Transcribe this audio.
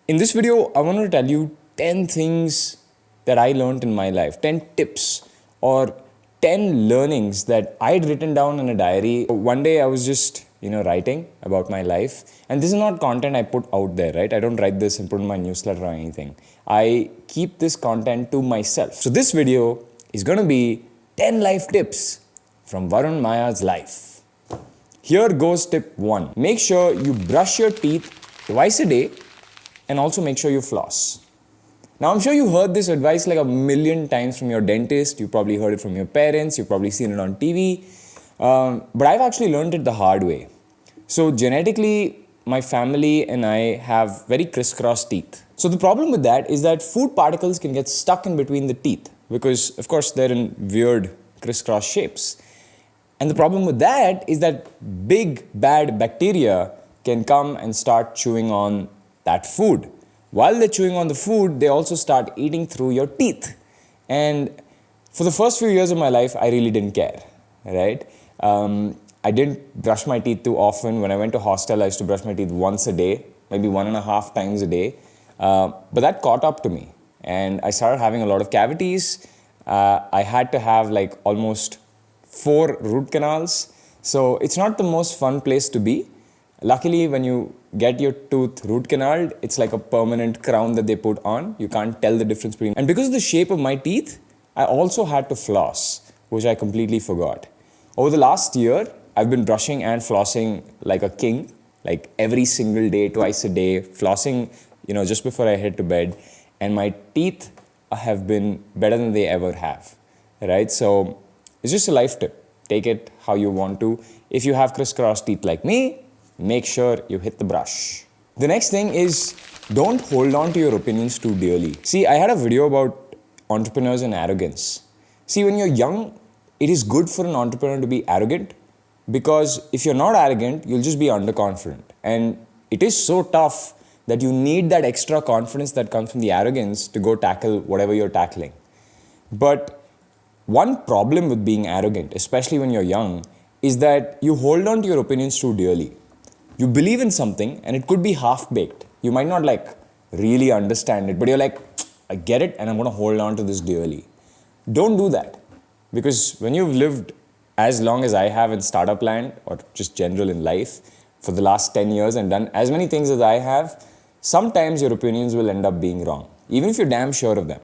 In this video, I want to tell you 10 things that I learned in my life, 10 tips or 10 learnings that I'd written down in a diary. One day I was just, writing about my life. And this is not content I put out there, right? I don't write this and put in my newsletter or anything. I keep this content to myself. So this video is going to be 10 life tips from Varun Maya's life. Here goes tip 1. Make sure you brush your teeth twice a day and also make sure you floss. Now, I'm sure you heard this advice like a million times from your dentist. You probably heard it from your parents. You've probably seen it on TV. But I've actually learned it the hard way. So genetically, my family and I have very crisscross teeth. So the problem with that is that food particles can get stuck in between the teeth because, of course, they're in weird crisscross shapes. And the problem with that is that big, bad bacteria can come and start chewing on that food. While they're chewing on the food, they also start eating through your teeth. And for the first few years of my life, I really didn't care, right? I didn't brush my teeth too often. When I went to hostel, I used to brush my teeth once a day, maybe 1.5 times a day. But that caught up to me. And I started having a lot of cavities. I had to have like almost 4 root canals. So it's not the most fun place to be. Luckily, when you get your tooth root canaled, it's like a permanent crown that they put on. You can't tell the difference between. And because of the shape of my teeth, I also had to floss, which I completely forgot. Over the last year, I've been brushing and flossing like a king, like every single day, twice a day, flossing, just before I head to bed. And my teeth have been better than they ever have, right? So it's just a life tip. Take it how you want to. If you have crisscross teeth like me, make sure you hit the brush. The next thing is don't hold on to your opinions too dearly. See, I had a video about entrepreneurs and arrogance. See, when you're young, it is good for an entrepreneur to be arrogant because if you're not arrogant, you'll just be underconfident. And it is so tough that you need that extra confidence that comes from the arrogance to go tackle whatever you're tackling. But one problem with being arrogant, especially when you're young, is that you hold on to your opinions too dearly. You believe in something and it could be half-baked. You might not really understand it, but you're like, I get it and I'm going to hold on to this dearly. Don't do that. Because when you've lived as long as I have in startup land or just general in life for the last 10 years and done as many things as I have, sometimes your opinions will end up being wrong, even if you're damn sure of them.